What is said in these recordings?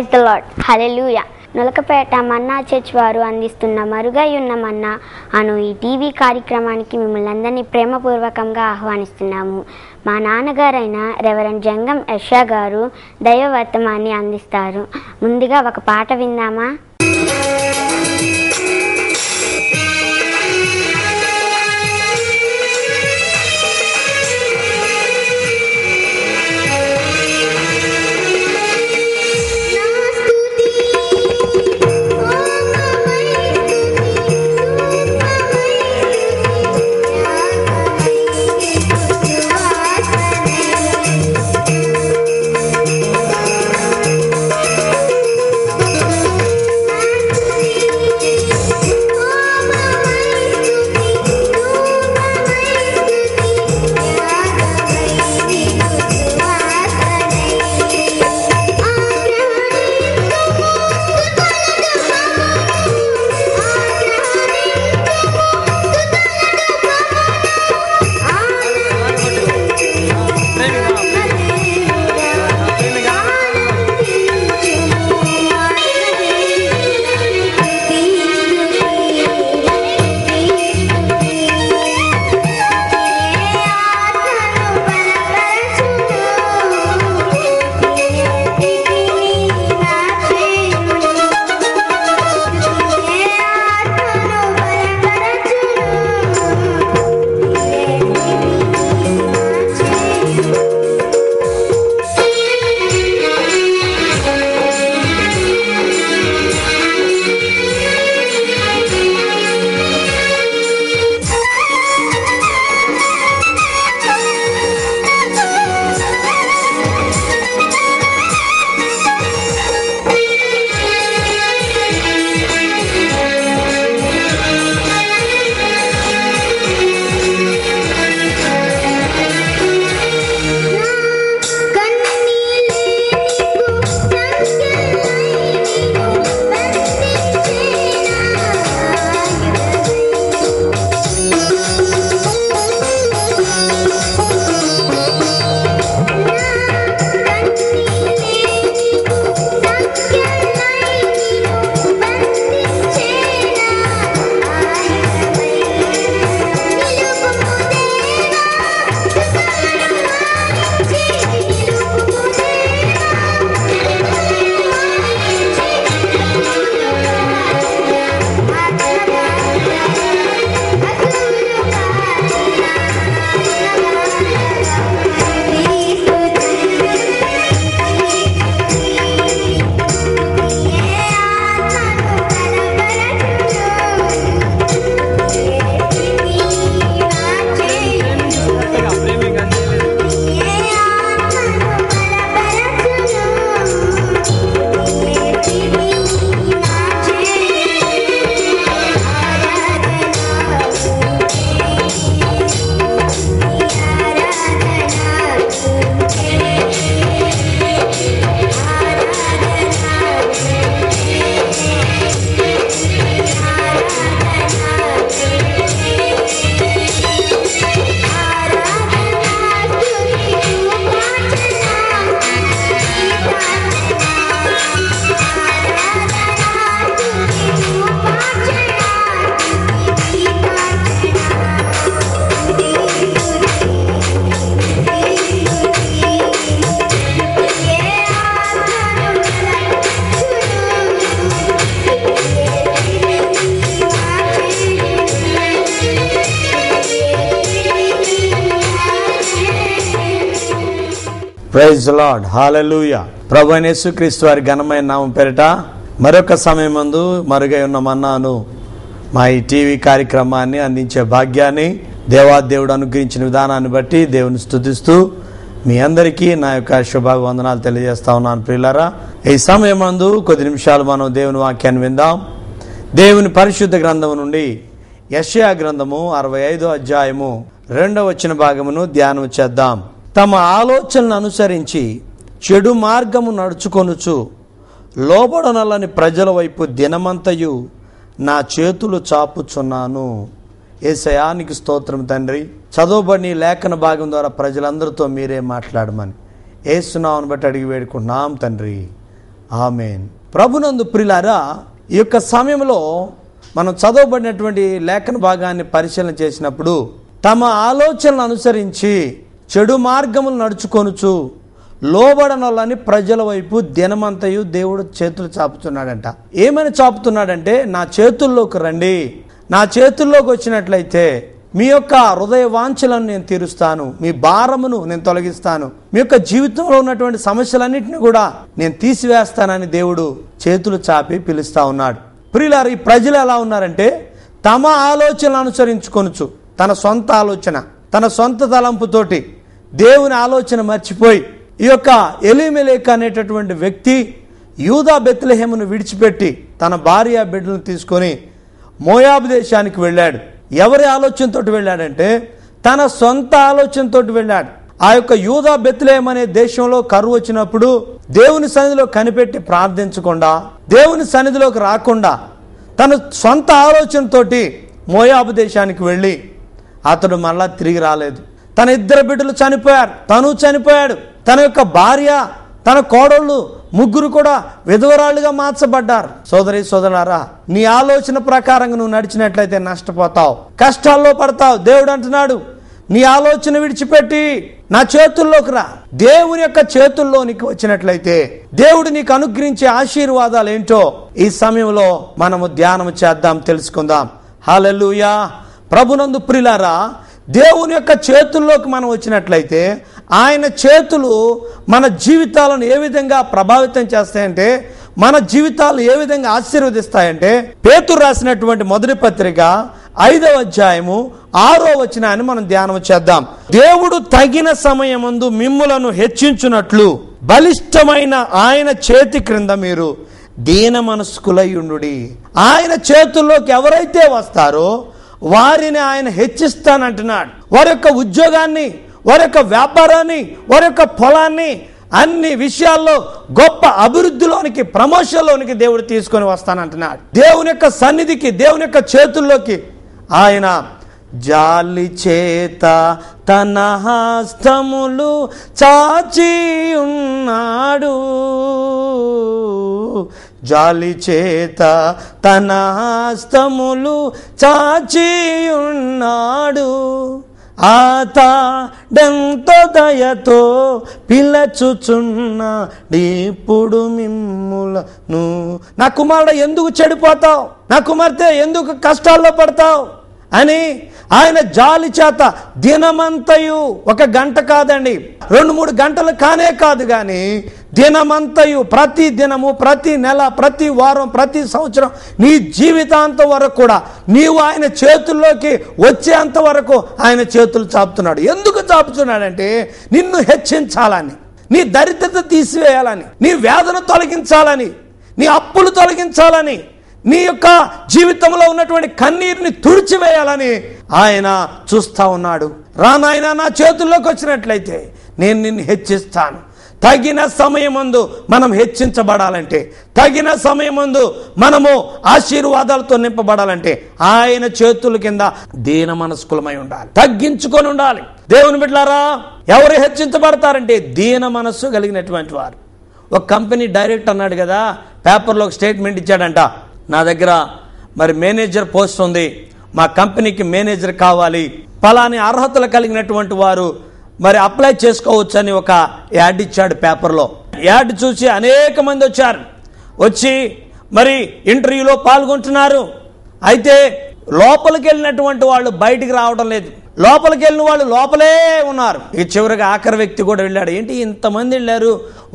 Praise the Lord, hallelujah. Nulakapeta manna church వారు అందిస్తున్న మరుగై ఉన్న మన్నా అను ఈ టీవీ కార్యక్రమానికి మిమ్మల్ని అందరినీ ప్రేమపూర్వకంగా ఆహ్వానిస్తున్నాము. మా నాన్నగారైన రెవరెండ్ జంగం యెషయా గారు దైవ వర్తమాన్ని అందిస్తారు. ముందుగా ఒక పాట విందామా? ప్రైజ్ ది లార్డ్, హల్లెలూయా. ప్రభువైన యేసుక్రీస్తు వారి ఘనమైన నామం పేరిట మరొక సమయం మందు మరుగై ఉన్న మన్నాను మా ఈ టీవీ కార్యక్రమాన్ని అందించే భాగ్యాన్ని దేవాదేవుడు అనుగ్రహించిన విధానాన్ని బట్టి దేవుని స్తుతిస్తూ మీ అందరికీ నా యొక్క శుభాభివందనాలు తెలియజేస్తా ఉన్నాను. ప్రియులారా, ఈ సమయం మందు కొద్ది నిమిషాలు మనం దేవుని వాక్యాన్ని విందాం. దేవుని పరిశుద్ధ గ్రంథము నుండి యెషయా గ్రంథము 65వ అధ్యాయము 2వ వచన భాగమును ధ్యానం చేద్దాం. తమ ఆలోచనలను అనుసరించి చెడు మార్గము నడుచుకొనుచు లోబడనలని ప్రజల వైపు దినమంతయు నా చేతులు చాపుచున్నాను. యేసయ్యానికి స్తోత్రం తండ్రి. చదవబడిన లేఖన భాగం ద్వారా ప్రజలందరితో మీరే మాట్లాడమని యేసు నామమును బట్టి అడిగి వేడుకుంటున్నాం తండ్రి, ఆమేన్. ప్రభునందు ప్రియులారా, ఈ యొక్క సమయంలో మనం చదవబడినటువంటి లేఖన భాగాన్ని పరిశీలన చేసినప్పుడు, తమ ఆలోచనలు అనుసరించి చెడు మార్గములు నడుచుకొనుచు లోబడనొల్లని ప్రజల వైపు దినమంతయు దేవుడు చేతులు చాపుతున్నాడంట. ఏమని చాపుతున్నాడంటే, నా చేతుల్లోకి రండి, నా చేతుల్లోకి వచ్చినట్లయితే మీ యొక్క హృదయ వాంఛలను నేను తీరుస్తాను, మీ భారమును నేను తొలగిస్తాను, మీ యొక్క జీవితంలో ఉన్నటువంటి సమస్యలన్నింటినీ కూడా నేను తీసివేస్తానని దేవుడు చేతులు చాపి పిలుస్తా ఉన్నాడు. ప్రియులారా, ఈ ప్రజలు ఎలా ఉన్నారంటే, తమ ఆలోచనలు అనుసరించుకొనుచు, తన సొంత ఆలోచన, తన సొంత తలంపుతోటి దేవుని ఆలోచన మర్చిపోయి, ఈ యొక్క ఎలీమెలెకు అనేటటువంటి వ్యక్తి యూదా బెత్లెహేమును విడిచిపెట్టి తన భార్య బిడ్డలను తీసుకొని మోయాబు దేశానికి వెళ్ళాడు. ఎవరి ఆలోచనతో వెళ్ళాడంటే, తన సొంత ఆలోచనతో వెళ్ళాడు. ఆ యొక్క యూదా బెత్లెహేము అనే దేశంలో కరువు వచ్చినప్పుడు దేవుని సన్నిధిలో కనిపెట్టి ప్రార్థించకుండా, దేవుని సన్నిధిలోకి రాకుండా, తన సొంత ఆలోచనతోటి మోయాబు దేశానికి వెళ్ళి అతడు మళ్ళా తిరిగి రాలేదు. తన 2 బిడ్డలు చనిపోయారు, తను చనిపోయాడు. తన యొక్క భార్య, తన కోడళ్ళు ముగ్గురు కూడా విధవరాళ్ళుగా మార్చబడ్డారు. సోదరి సోదరులారా, నీ ఆలోచన ప్రకారంగా నువ్వు నడిచినట్లయితే నష్టపోతావు, కష్టాల్లో పడతావు. దేవుడు అంటున్నాడు, నీ ఆలోచన విడిచిపెట్టి నా చేతుల్లోకి రా. దేవుని యొక్క చేతుల్లోనికి వచ్చినట్లయితే దేవుడు నీకు అనుగ్రహించే ఆశీర్వాదాలు ఏంటో ఈ సమయంలో మనము ధ్యానం చేద్దాం, తెలుసుకుందాం. హల్లెలూయా. ప్రభునందు ప్రియులారా, దేవుని యొక్క చేతుల్లోకి మనం వచ్చినట్లయితే ఆయన చేతులు మన జీవితాలను ఏ విధంగా ప్రభావితం చేస్తాయంటే, మన జీవితాలను ఏ విధంగా ఆశీర్వదిస్తాయంటే, పేతురు రాసినటువంటి మొదటి పత్రిక 5వ అధ్యాయము 6వ వచనాన్ని మనం ధ్యానం చేద్దాం. దేవుడు తగిన సమయమందు మిమ్ములను హెచ్చించునట్లు బలిష్టమైన ఆయన చేతి క్రింద మీరు దీన మనస్కులయుండుడి. ఆయన చేతుల్లోకి ఎవరైతే వస్తారో వారిని ఆయన హెచ్చిస్తానంటున్నాడు. వారి యొక్క ఉద్యోగాన్ని, వారి యొక్క వ్యాపారాన్ని, వారి యొక్క పొలాన్ని, అన్ని విషయాల్లో గొప్ప అభివృద్ధిలోనికి, ప్రమోషన్లోనికి దేవుడు తీసుకొని వస్తానంటున్నాడు. దేవుని యొక్క సన్నిధికి, దేవుని యొక్క చేతుల్లోకి ఆయన జాలి చేత తన హస్తములు చాచి ఉన్నాడు, జాలి చేత తన హస్తములు చాచి ఉన్నాడు, ఆతాడెంతో దయతో పిలచుచున్నాడు ఇప్పుడు మిమ్ములను. నా కుమారుడు ఎందుకు చెడిపోతావు, నా కుమార్తె ఎందుకు కష్టాల్లో పడతావు అని ఆయన జాలి చేత దినమంతయు, 1 గంట కాదండి, 2-3 గంటలు కానే కాదు, కానీ దినమంతయు, ప్రతి దినము, ప్రతి నెల, ప్రతి వారం, ప్రతి సంవత్సరం, నీ జీవితాంతం వరకు కూడా నీవు ఆయన చేతుల్లోకి వచ్చేంత వరకు ఆయన చేతులు చాపుతున్నాడు. ఎందుకు చాపుతున్నాడంటే, నిన్ను హెచ్చించాలని, నీ దరిద్రత తీసివేయాలని, నీ వేదన తొలగించాలని, నీ అప్పులు తొలగించాలని, నీ యొక్క జీవితంలో ఉన్నటువంటి కన్నీరుని తుడిచివేయాలని ఆయన చూస్తా ఉన్నాడు. రానాయన, నా చేతుల్లోకి వచ్చినట్లయితే నేను నిన్ను హెచ్చిస్తాను. తగిన సమయమందు మనం హెచ్చించబడాలంటే, తగిన సమయమందు మనము ఆశీర్వాదాలతో నింపబడాలంటే ఆయన చేతుల కింద దీన మనస్కులమై ఉండాలి, తగ్గించుకొని ఉండాలి. దేవుని బిడ్డలారా, ఎవరు హెచ్చించబడతారంటే దీన మనస్సు కలిగినటువంటి వారు. ఒక కంపెనీ డైరెక్టర్ అన్నాడు కదా, పేపర్లో ఒక స్టేట్మెంట్ ఇచ్చాడంట, నా దగ్గర మరి మేనేజర్ పోస్ట్ ఉంది, మా కంపెనీకి మేనేజర్ కావాలి, పలాని అర్హతలు కలిగినటువంటి వారు మరి అప్లై చేసుకోవచ్చు అని ఒక యాడ్ ఇచ్చాడు పేపర్లో. యాడ్ చూసి అనేక మంది వచ్చారు, వచ్చి మరి ఇంటర్వ్యూలో పాల్గొంటున్నారు. అయితే లోపలికి వెళ్ళినటువంటి వాళ్ళు బయటికి రావడం లేదు, లోపలికి వెళ్ళిన వాళ్ళు లోపలే ఉన్నారు. ఇక చివరిగా ఆఖరి వ్యక్తి కూడా వెళ్ళాడు. ఏంటి ఇంతమంది వెళ్ళారు,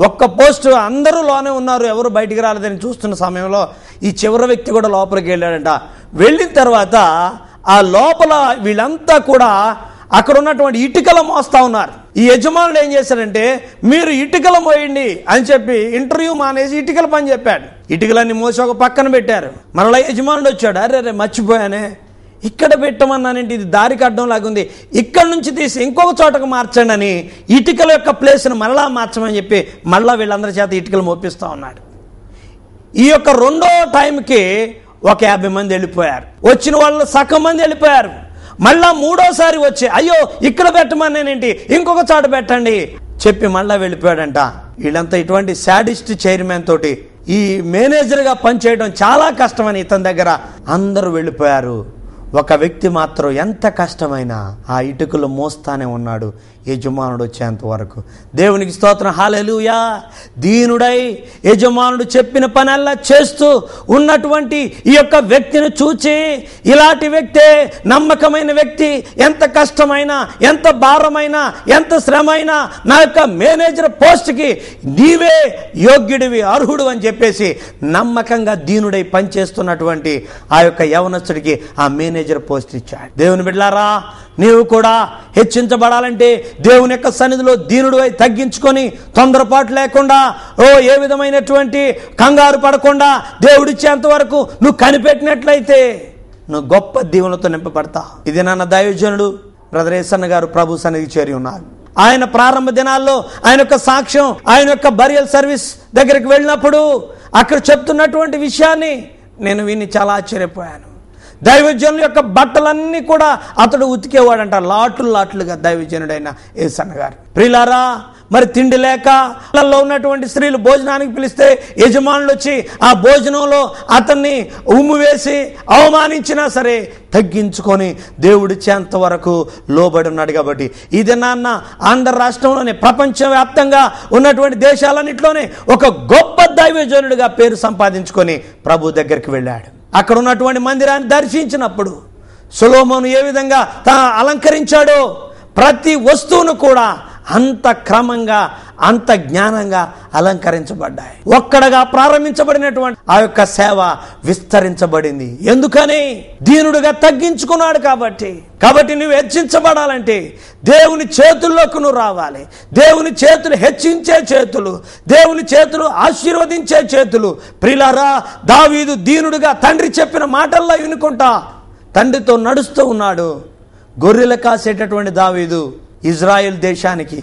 ఒక్క పోస్టు అందరూ లోనే ఉన్నారు, ఎవరు బయటికి రాలేదని చూస్తున్న సమయంలో ఈ చివరి వ్యక్తి కూడా లోపలికి వెళ్ళాడంట. వెళ్ళిన తర్వాత ఆ లోపల వీళ్ళంతా కూడా అక్కడ ఉన్నటువంటి ఇటుకలు మోస్తా ఉన్నారు. ఈ యజమానుడు ఏం చేశాడంటే, మీరు ఇటుకలు మోయండి అని చెప్పి ఇంటర్వ్యూ మానేసి ఇటుకల పని చెప్పాడు. ఇటుకలన్నీ మోసి ఒక పక్కన పెట్టారు. మరలా యజమానుడు వచ్చాడు, అరే మర్చిపోయానే, ఇక్కడ పెట్టమన్నానంటే ఇది దారికి అడ్డం లాగుంది, ఇక్కడ నుంచి తీసి ఇంకొక చోటకు మార్చండి అని ఇటుకల యొక్క ప్లేస్ను మళ్ళా మార్చమని చెప్పి మళ్ళా వీళ్ళందరి చేత ఇటుకలు మోపిస్తూ ఉన్నాడు. ఈ యొక్క రెండో టైంకి ఒక 50 మంది వెళ్ళిపోయారు. వచ్చిన వాళ్ళు సగం మంది వెళ్ళిపోయారు. మళ్ళా మూడోసారి వచ్చి అయ్యో ఇక్కడ పెట్టమనేంటి, ఇంకొక చోట పెట్టండి చెప్పి మళ్ళా వెళ్ళిపోయాడంట. వీళ్ళంతా ఇటువంటి శాడిస్ట్ చైర్మన్ తోటి ఈ మేనేజర్గా పనిచేయడం చాలా కష్టమని ఇతని దగ్గర అందరూ వెళ్ళిపోయారు. ఒక వ్యక్తి మాత్రం ఎంత కష్టమైనా ఆ ఇటుకలు మోస్తానే ఉన్నాడు యజమానుడు వచ్చేంత వరకు. దేవునికి స్తోత్రం, హల్లెలూయా. దీనుడై యజమానుడు చెప్పిన పనల్లా చేస్తూ ఉన్నటువంటి ఈ యొక్క వ్యక్తిని చూచి, ఇలాంటి వ్యక్తే నమ్మకమైన వ్యక్తి, ఎంత కష్టమైనా, ఎంత భారమైనా, ఎంత శ్రమైనా నా యొక్క మేనేజర్ పోస్ట్కి నీవే యోగ్యుడివి, అర్హుడు అని చెప్పేసి నమ్మకంగా దీనుడై పనిచేస్తున్నటువంటి ఆ యొక్క యవనస్తుడికి ఆ మేనేజర్ పోస్ట్ ఇచ్చాడు. దేవుని బిడ్డలారా, నీవు కూడా హెచ్చించబడాలంటే దేవుని యొక్క సన్నిధిలో దీనుడు అయి తగ్గించుకొని, తొందరపాటు లేకుండా, ఏ విధమైనటువంటి కంగారు పడకుండా దేవుడిచ్చేంత వరకు నువ్వు కనిపెట్టినట్లయితే నువ్వు గొప్ప దీవులతో నింపబడతావు. ఇది నాన్న దైవజనుడు బ్రదర్ ఏసన్న గారు ప్రభు సన్నిధికి చేరి ఉన్నారు. ఆయన ప్రారంభ దినాల్లో ఆయన యొక్క సాక్ష్యం, ఆయన యొక్క బరియల్ సర్వీస్ దగ్గరికి వెళ్ళినప్పుడు అక్కడ చెప్తున్నటువంటి విషయాన్ని నేను విని చాలా ఆశ్చర్యపోయాను. దైవజనుల యొక్క బట్టలన్నీ కూడా అతడు ఉతికేవాడంట, లాట్లుగా దైవజనుడైన ఏసన్న గారు. ప్రియులారా, మరి తిండి లేక ఉన్నటువంటి స్త్రీలు భోజనానికి పిలిస్తే యజమానులు వచ్చి ఆ భోజనంలో అతన్ని ఉమ్ము వేసి అవమానించినా సరే తగ్గించుకొని దేవుడిచ్చేంత వరకు లోబడి ఉన్నాడు. కాబట్టి ఇది నాన్న ఆంధ్ర రాష్ట్రంలోనే, ప్రపంచవ్యాప్తంగా ఉన్నటువంటి దేశాలన్నింటిలోనే ఒక గొప్ప దైవజనుడిగా పేరు సంపాదించుకొని ప్రభు దగ్గరికి వెళ్ళాడు. అక్కడ ఉన్నటువంటి మందిరాన్ని దర్శించినప్పుడు సొలొమోను ఏ విధంగా అలంకరించాడో ప్రతి వస్తువును కూడా అంత క్రమంగా, అంత జ్ఞానంగా అలంకరించబడ్డాయి. ఒక్కడగా ప్రారంభించబడినటువంటి ఆ యొక్క సేవ విస్తరించబడింది. ఎందుకని? దీనుడుగా తగ్గించుకున్నాడు. కాబట్టి నువ్వు హెచ్చించబడాలంటే దేవుని చేతుల్లోకి నువ్వు రావాలి. దేవుని చేతులు హెచ్చించే చేతులు, దేవుని చేతులు ఆశీర్వదించే చేతులు. ప్రియులారా, దావీదు దీనుడుగా తండ్రి చెప్పిన మాటల్లో వినుకుంటా తండ్రితో నడుస్తూ ఉన్నాడు. గొర్రెలు కాసేటటువంటి దావీదు ఇజ్రాయెల్ దేశానికి,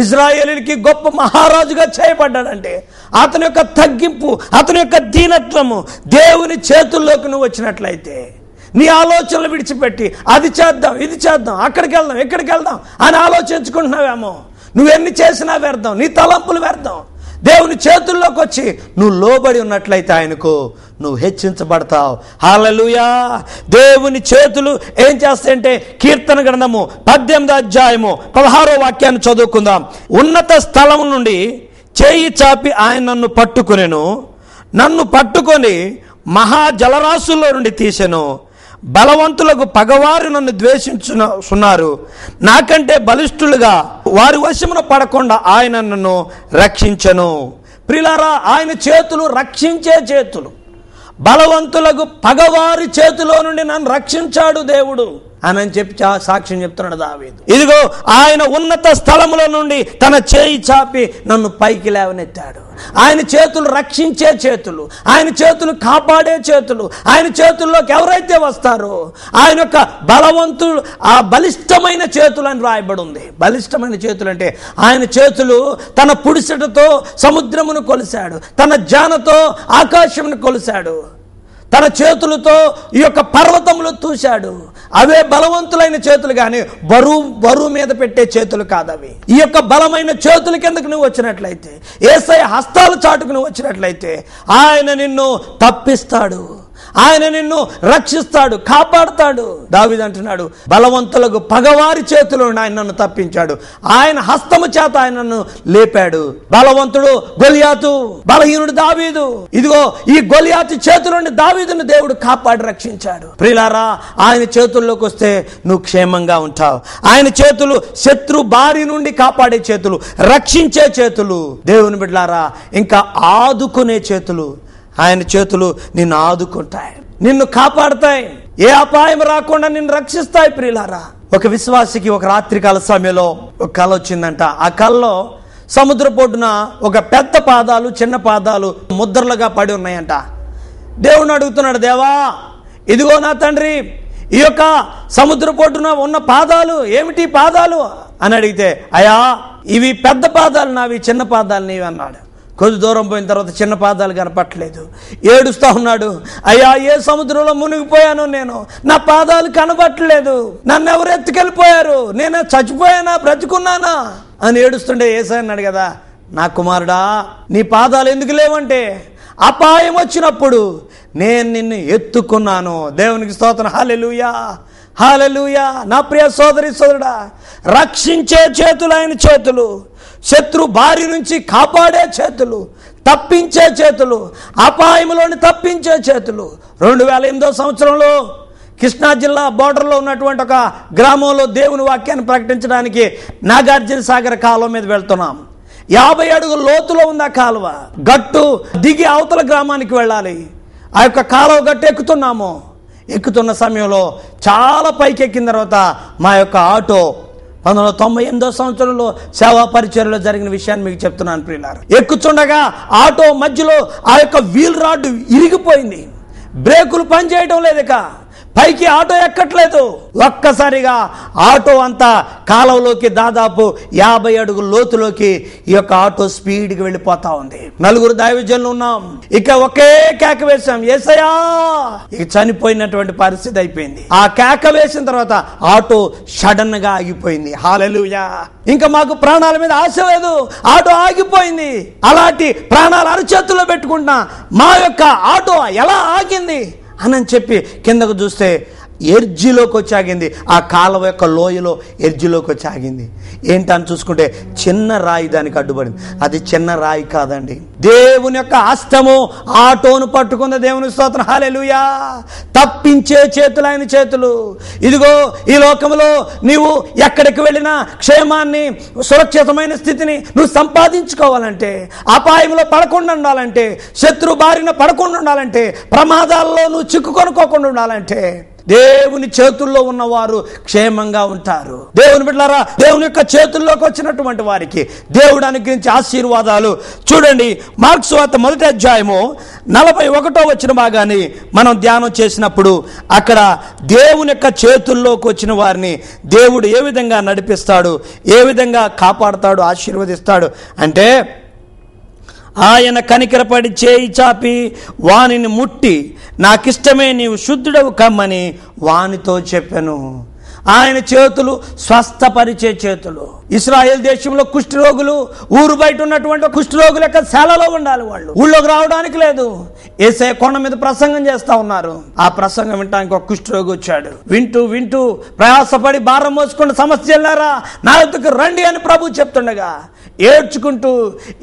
ఇజ్రాయేలుకి గొప్ప మహారాజుగా చేయబడ్డాడంటే అతని యొక్క తగ్గింపు, అతని యొక్క దీనత్వము దేవుని చేతుల్లోకి నువ్వు వచ్చినట్లయితే, నీ ఆలోచనలు విడిచిపెట్టి అది చేద్దాం, ఇది చేద్దాం, అక్కడికి వెళ్దాం, ఇక్కడికి వెళ్దాం అని ఆలోచించుకుంటున్నావేమో, నువ్వెన్ని చేసినా వ్యర్థం, నీ తలంపులు వ్యర్థం. దేవుని చేతుల్లోకి వచ్చి నువ్వు లోబడి ఉన్నట్లయితే ఆయనకు నువ్వు హెచ్చించబడతావు. హల్లెలూయా. దేవుని చేతులు ఏం చేస్తాయంటే, కీర్తన గ్రంథము 18వ అధ్యాయము 16వ వాక్యాన్ని చదువుకుందాం. ఉన్నత స్థలం నుండి చేయి చాపి ఆయన నన్ను పట్టుకొని మహాజలరాశుల్లో నుండి తీసెను. బలవంతులకు పగవారు నన్ను ద్వేషించున్నారు, నాకంటే బలిష్ఠులుగా వారి వశమున పడకుండా ఆయన నన్ను రక్షించెను. ప్రియులారా, ఆయన చేతులు రక్షించే చేతులు. బలవంతులకు పగవారి చేతిలో నుండి నన్ను రక్షించాడు దేవుడు అని చెప్పి సాక్ష్యం చెప్తున్నాడు దావీదు. ఇదిగో ఆయన ఉన్నత స్థలముల నుండి తన చేయి చాపి నన్ను పైకి లేవనెత్తాడు. ఆయన చేతులు రక్షించే చేతులు, ఆయన చేతులు కాపాడే చేతులు. ఆయన చేతుల్లోకి ఎవరైతే వస్తారో ఆయన యొక్క బలవంతుడు, ఆ బలిష్టమైన చేతులు అని రాయబడి ఉంది. బలిష్టమైన చేతులు అంటే ఆయన చేతులు తన పుడిసెటతో సముద్రమును కొలిశాడు, తన జానతో ఆకాశమును కొలిశాడు, తన చేతులతో ఈ యొక్క పర్వతములు తూశాడు. అవే బలవంతులైన చేతులు, కానీ బరువు మీద పెట్టే చేతులు కాదు అవి. ఈ యొక్క బలమైన చేతుల కిందకు నువ్వు వచ్చినట్లయితే, యేసయ్య హస్తాల చాటుకు నువ్వు వచ్చినట్లయితే ఆయన నిన్ను తప్పిస్తాడు, ఆయన నిన్ను రక్షిస్తాడు, కాపాడుతాడు. దావీదు అంటున్నాడు, బలవంతులకు పగవారి చేతిలో ఆయన నన్ను తప్పించాడు, ఆయన హస్తము చేత ఆయన నన్ను లేపాడు. బలవంతుడు గొలియాతు, బలహీనుడు దావీదు. ఇదిగో ఈ గొలియాతు చేతులను దావీదును దేవుడు కాపాడి రక్షించాడు. ప్రియులారా, ఆయన చేతుల్లోకి వస్తే నువ్వు క్షేమంగా ఉంటావు. ఆయన చేతులు శత్రు బారి నుండి కాపాడే చేతులు, రక్షించే చేతులు. దేవుని బిడ్డలారా, ఇంకా ఆదుకునే చేతులు. ఆయన చేతులు నిన్ను ఆదుకుంటాయి, నిన్ను కాపాడుతాయి, ఏ అపాయం రాకుండా నిన్ను రక్షిస్తాయి. ప్రియులారా, ఒక విశ్వాసికి ఒక రాత్రికాల సమయంలో ఒక కళ వచ్చిందంట. ఆ కళలో సముద్రపోటున ఒక పెద్ద పాదాలు, చిన్న పాదాలు ముద్రలుగా పడి ఉన్నాయంట. దేవుని అడుగుతున్నాడు, దేవా ఇదిగో నా తండ్రి, ఈ యొక్క సముద్రపోటున ఉన్న పాదాలు ఏమిటి పాదాలు అని అడిగితే, అయ్యా ఇవి పెద్ద పాదాలు నావి, చిన్న పాదాలు నీవి అన్నాడు. కొద్ది దూరం పోయిన తర్వాత చిన్న పాదాలు కనపట్టలేదు. ఏడుస్తా ఉన్నాడు, అయ్యా ఏ సముద్రంలో మునిగిపోయాను నేను, నా పాదాలు కనబట్టలేదు, నన్ను ఎవరు ఎత్తుకెళ్ళిపోయారు, నేను చచ్చిపోయానా బ్రతుకున్నానా అని ఏడుస్తుండే యేసయ్య అన్నాడు కదా, నా కుమారుడా నీ పాదాలు ఎందుకు లేవంటే అపాయం వచ్చినప్పుడు నేను నిన్ను ఎత్తుకున్నాను. దేవునికి స్తోత్రం. హల్లెలూయా, హల్లెలూయా. నా ప్రియ సోదరి సోదరుడా, రక్షించే చేతులు ఆయన చేతులు, శత్రు బారి నుంచి కాపాడే చేతులు, తప్పించే చేతులు, అపాయంలోని తప్పించే చేతులు. 2008 సంవత్సరంలో కృష్ణా జిల్లా బోర్డర్లో ఉన్నటువంటి ఒక గ్రామంలో దేవుని వాక్యాన్ని ప్రకటించడానికి నాగార్జున సాగర్ కాలువ మీద వెళ్తున్నాం. 50 అడుగుల లోతులో ఉంది ఆ కాలువ. గట్టు దిగి అవతల గ్రామానికి వెళ్ళాలి. ఆ యొక్క కాలువ గట్టు ఎక్కుతున్న సమయంలో చాలా పైకి ఎక్కిన తర్వాత మా యొక్క ఆటో 1998 సంవత్సరంలో సేవా పరిచర్యలో జరిగిన విషయాన్ని మీకు చెప్తున్నాను ప్రియులారా. ఎక్కుతుండగా ఆటో మధ్యలో ఆ యొక్క వీల్ రాడ్ ఇరిగిపోయింది. బ్రేకులు పనిచేయడం లేదు. ఇక పైకి ఆటో ఎక్కట్లేదు. ఒక్కసారిగా ఆటో అంతా కాలువలోకి దాదాపు 50 అడుగుల లోతులోకి ఈ యొక్క ఆటో స్పీడ్కి వెళ్ళిపోతా ఉంది. 4 దైవజనులు ఉన్నాం. ఇక ఒకే కేక వేశాం, యేసయ్యా. ఇక చనిపోయినటువంటి పరిస్థితి అయిపోయింది. ఆ కేక వేసిన తర్వాత ఆటో సడన్ గా ఆగిపోయింది. హల్లెలూయా. ఇంకా మాకు ప్రాణాల మీద ఆశ లేదు, ఆటో ఆగిపోయింది. అలాంటి ప్రాణాలు అరచేతుల్లో పెట్టుకుంటున్నా మా యొక్క ఆటో ఎలా ఆగింది అని చెప్పి కిందకు చూస్తే ఎర్జిలోకి వచ్చి ఆగింది. ఆ కాలువ యొక్క లోయలో ఎర్జిలోకి వచ్చి ఆగింది. ఏంటని చూసుకుంటే చిన్న రాయి దానికి అడ్డుపడింది. అది చిన్న రాయి కాదండి, దేవుని యొక్క హస్తము ఆటోను పట్టుకుంది. దేవుని స్తోత్రం. హల్లెలూయా. తప్పించే చేతులు ఆయన చేతులు. ఇదిగో ఈ లోకంలో నీవు ఎక్కడికి వెళ్ళినా క్షేమాన్ని, సురక్షితమైన స్థితిని నువ్వు సంపాదించుకోవాలంటే, అపాయంలో పడకుండా ఉండాలంటే, శత్రు బారిన పడకుండా ఉండాలంటే, ప్రమాదాల్లో నువ్వు చిక్కుకొనుకోకుండా ఉండాలంటే దేవుని చేతుల్లో ఉన్నవారు క్షేమంగా ఉంటారు. దేవుని బిడ్డలారా, దేవుని యొక్క చేతుల్లోకి వచ్చినటువంటి వారికి దేవుడు అనుగ్రహించే ఆశీర్వాదాలు చూడండి. మార్కు సువార్త 1వ అధ్యాయము 41వ వచన భాగాన్ని మనం ధ్యానం చేసినప్పుడు అక్కడ దేవుని యొక్క చేతుల్లోకి వచ్చిన వారిని దేవుడు ఏ విధంగా నడిపిస్తాడు, ఏ విధంగా కాపాడుతాడు, ఆశీర్వదిస్తాడు అంటే, ఆయన కనికరపడి చేయి చాపి వానిని ముట్టి నాకిష్టమే నీవు శుద్ధుడవు కమ్మని వానితో చెప్పెను. ఆయన చేతులు స్వస్థపరిచే చేతులు. ఇశ్రాయేల్ దేశంలో కుష్ఠరోగులు ఊరు బయట ఉన్నటువంటి కుష్ఠరోగుల యొక్క శాలలో ఉండాలి. వాళ్ళు ఊళ్ళోకి రావడానికి లేదు. యేసయ్య కొండ మీద ప్రసంగం చేస్తా ఉన్నారు. ఆ ప్రసంగం వినడానికి ఒక కుష్ఠరోగి వచ్చాడు. వింటూ ప్రయాసపడి భారం మోసుకున్న సమస్యలారా నా యొద్దకు రండి అని ప్రభు చెప్తుండగా ఏడ్చుకుంటూ,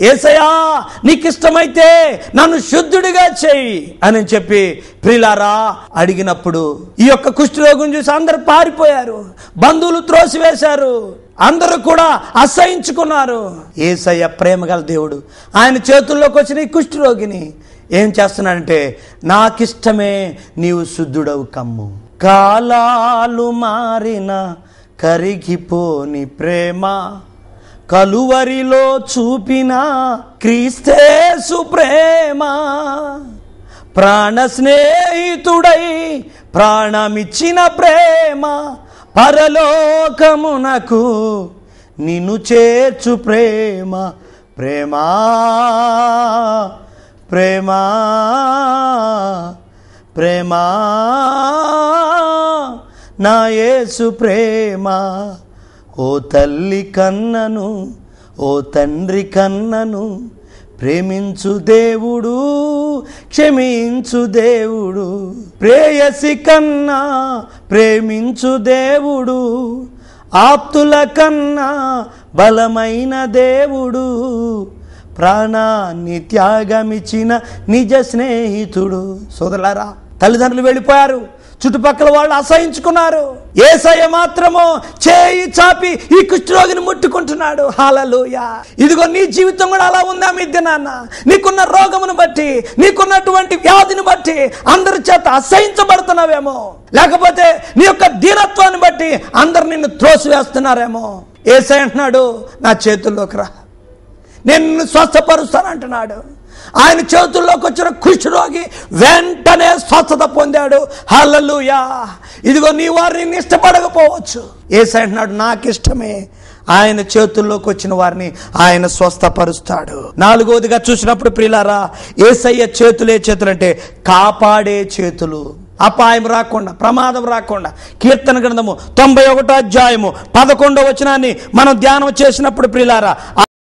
యేసయ్యా నీకు ఇష్టమైతే నన్ను శుద్ధుడిగా చేయి అని చెప్పి ప్రియులారా అడిగినప్పుడు ఈ యొక్క కుష్ఠరోగిని చూసి అందరు పారిపోయారు. బంధువులు త్రోసివేశారు. అందరూ కూడా అసహించుకున్నారు. యేసయ్య ప్రేమగల దేవుడు ఆయన చేతుల్లోకి వచ్చిన ఈ కుష్ఠరోగిని ఏం చేస్తున్నాడంటే, నాకిష్టమే నీవు శుద్ధుడవు కమ్ము. కాలాలు మారిన కరిగిపోని ప్రేమ కలువరిలో చూపిన క్రీస్తేసు ప్రేమ, ప్రాణ స్నేహితుడై ప్రాణమిచ్చిన ప్రేమ, పరలోకమునకు నిన్ను చేర్చు ప్రేమ, ప్రేమ ప్రేమ ప్రేమ నా యేసు ప్రేమ. ఓ తల్లి కన్నను, ఓ తండ్రి కన్నను, ప్రేమించు దేవుడు, క్షమించు దేవుడు. ప్రేయసి కన్నా ప్రేమించు దేవుడు, ఆప్తుల కన్నా బలమైన దేవుడు, ప్రాణాన్ని త్యాగమిచ్చిన నిజ స్నేహితుడు. సోదరులారా, తల్లిదండ్రులు వెళ్ళిపోయారు, చుట్టుపక్కల వాళ్ళు అసహించుకున్నారు. యేసయ్య మాత్రము చేయి చాపి ఈ కుష్ఠరోగిని ముట్టుకుంటున్నాడు. హల్లెలూయా. ఇదిగో నీ జీవితం కూడా అలా ఉందా మిద్ది నాన్న? నీకున్న రోగమును బట్టి, నీకున్నటువంటి వ్యాధిని బట్టి అందరి చేత అసహించబడుతున్నావేమో, లేకపోతే నీ యొక్క దీనత్వాన్ని బట్టి అందరు నిన్ను త్రోసివేస్తున్నారేమో. యేసయ్య అంటున్నాడు, నా చేతుల్లోకి రా, నేను నిన్ను స్వస్థపరుస్తానంటున్నాడు. ఆయన చేతుల్లోకి వచ్చిన కుష్ఠరోగి వెంటనే స్వస్థత పొందాడు. హల్లెలూయా. ఇదిగో నీ వారిని ఇష్టపడకపోవచ్చు, యేసయ్య అంటున్నాడు నాకు ఇష్టమే. ఆయన చేతుల్లోకి వచ్చిన వారిని ఆయన స్వస్థపరుస్తాడు. 4వదిగా చూసినప్పుడు ప్రియులారా, యేసయ్య చేతులే చేతులు అంటే కాపాడే చేతులు. అపాయం రాకుండా, ప్రమాదం రాకుండా. కీర్తన గ్రంథము 91వ అధ్యాయము 11వ వచనాన్ని మనం ధ్యానం చేసినప్పుడు ప్రియులారా,